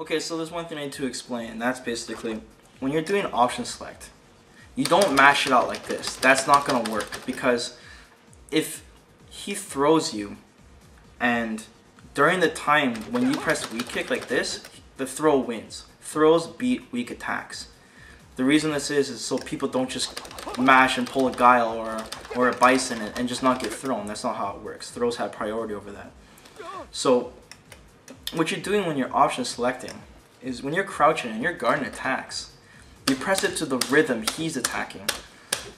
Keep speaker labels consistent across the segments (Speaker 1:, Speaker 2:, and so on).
Speaker 1: Okay, so there's one thing I need to explain, and that's basically when you're doing option select, you don't mash it out like this. That's not going to work, because if he throws you and during the time when you press weak kick like this, the throw wins. Throws beat weak attacks. The reason this is so people don't just mash and pull a Guile or a Bison and just not get thrown. That's not how it works. Throws have priority over that. So what you're doing when you're option selecting is when you're crouching and you're guarding attacks, you press it to the rhythm he's attacking,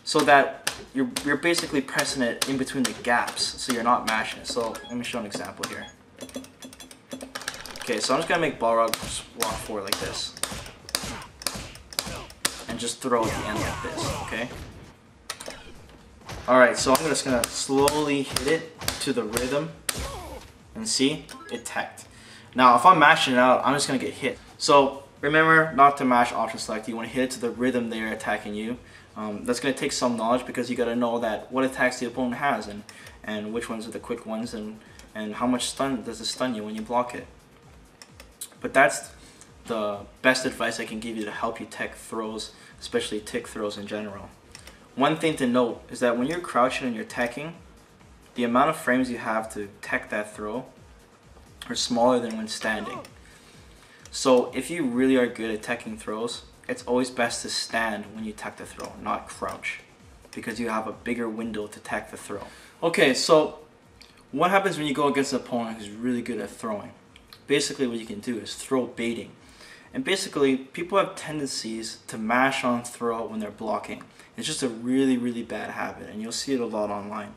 Speaker 1: so that you're basically pressing it in between the gaps, so you're not mashing it. So let me show an example here. Okay, so I'm just gonna make Balrog walk forward like this, and just throw at the end like this. Okay. All right, so I'm just gonna slowly hit it to the rhythm, and see, it teched. Now, if I'm mashing it out, I'm just gonna get hit. So remember not to mash option select. You want to hit it to the rhythm they're attacking you. That's going to take some knowledge, because you got to know that what attacks the opponent has and which ones are the quick ones and how much stun does it stun you when you block it. But that's the best advice I can give you to help you tech throws, especially tick throws in general. One thing to note is that when you're crouching and you're teching, the amount of frames you have to tech that throw are smaller than when standing. So if you really are good at teching throws, it's always best to stand when you tech the throw, not crouch, because you have a bigger window to tech the throw. Okay, so what happens when you go against an opponent who's really good at throwing? Basically what you can do is throw baiting. And basically people have tendencies to mash on throw when they're blocking. It's just a really, really bad habit, and you'll see it a lot online.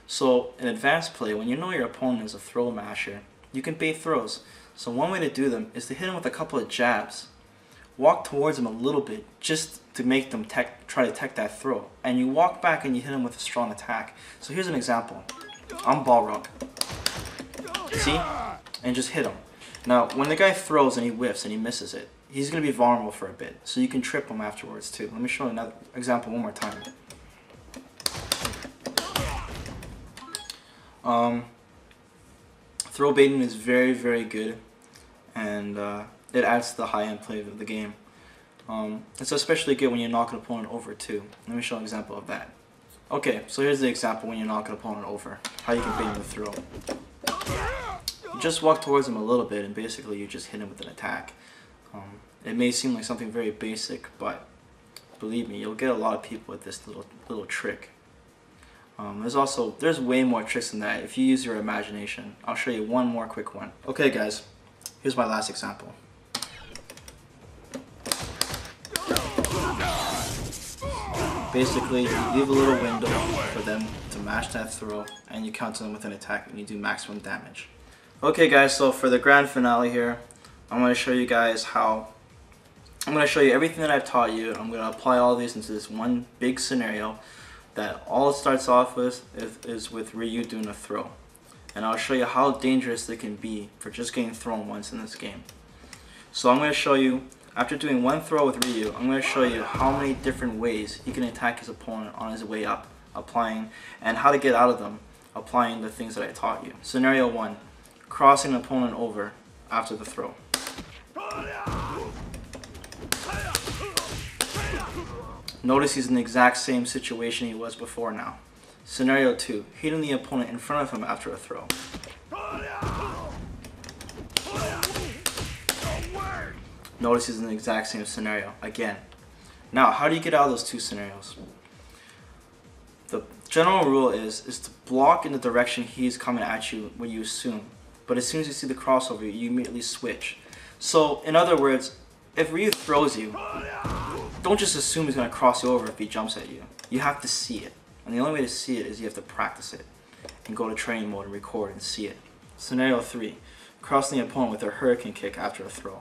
Speaker 1: So in advanced play, when you know your opponent is a throw masher, you can bait throws. So one way to do them is to hit him with a couple of jabs. Walk towards him a little bit just to make them try to tech that throw. And you walk back and you hit him with a strong attack. So here's an example. I'm Balrog. See? And just hit him. Now, when the guy throws and he whiffs and he misses it, he's going to be vulnerable for a bit. So you can trip him afterwards too. Let me show you another example one more time. Throw baiting is very, very good, and it adds to the high-end play of the game. It's especially good when you knock an opponent over too. Let me show an example of that. Okay, so here's the example when you knock an opponent over. How you can bait him with throw. You just walk towards him a little bit, and basically you just hit him with an attack. It may seem like something very basic, but believe me, you'll get a lot of people with this little trick. There's way more tricks than that if you use your imagination. I'll show you one more quick one. Okay guys, here's my last example. Basically, you leave a little window for them to mash that throw, and you counter them with an attack, and you do maximum damage. Okay guys, so for the grand finale here, I'm going to show you guys I'm going to show you everything that I've taught you. I'm going to apply all these into this one big scenario that all it starts off with is with Ryu doing a throw. And I'll show you how dangerous it can be for just getting thrown once in this game. So I'm going to show you, after doing one throw with Ryu, I'm going to show you how many different ways he can attack his opponent on his way up, applying, and how to get out of them, applying the things that I taught you. Scenario 1, crossing an opponent over after the throw. Notice he's in the exact same situation he was before now. Scenario 2, hitting the opponent in front of him after a throw. Notice he's in the exact same scenario again. Now, how do you get out of those two scenarios? The general rule is to block in the direction he's coming at you when you assume. But as soon as you see the crossover, you immediately switch. So, in other words, if Ryu throws you, don't just assume he's going to cross you over if he jumps at you. You have to see it. And the only way to see it is you have to practice it. And go to training mode and record and see it. Scenario 3. Crossing the opponent with a hurricane kick after a throw.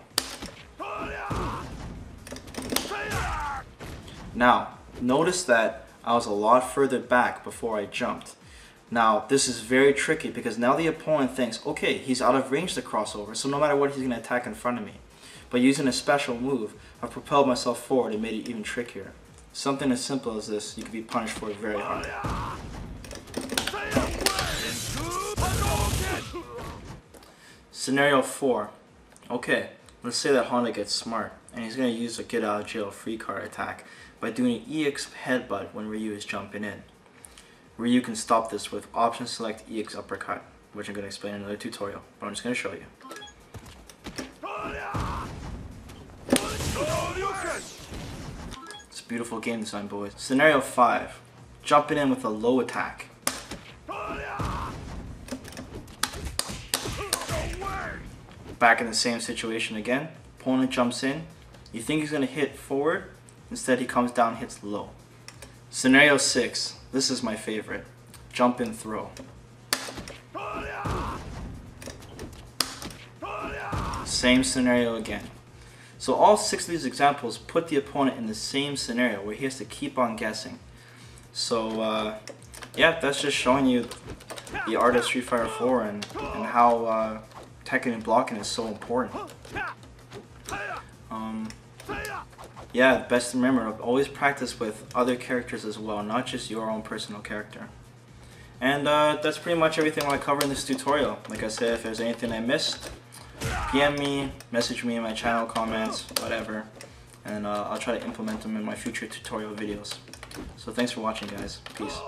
Speaker 1: Now, notice that I was a lot further back before I jumped. Now, this is very tricky because now the opponent thinks, okay, he's out of range to crossover, so no matter what, he's going to attack in front of me. But using a special move, I've propelled myself forward and made it even trickier. Something as simple as this, you can be punished for it very hard. Scenario 4. Okay, let's say that Honda gets smart, and he's going to use a get out of jail free card attack by doing an EX headbutt when Ryu is jumping in. Ryu can stop this with option select EX uppercut, which I'm going to explain in another tutorial, but I'm just going to show you. It's a beautiful game design, boys. Scenario 5. Jumping in with a low attack. Back in the same situation again. Opponent jumps in. You think he's going to hit forward. Instead he comes down and hits low. Scenario 6. This is my favorite. Jump in throw. Same scenario again. So all 6 of these examples put the opponent in the same scenario where he has to keep on guessing. So yeah, that's just showing you the art of Street Fighter 4 and how teching and blocking is so important. Yeah, best to remember, always practice with other characters as well, not just your own personal character. And that's pretty much everything I cover in this tutorial. Like I said, if there's anything I missed, PM me, message me in my channel, comments, whatever, and I'll try to implement them in my future tutorial videos. So thanks for watching, guys. Peace.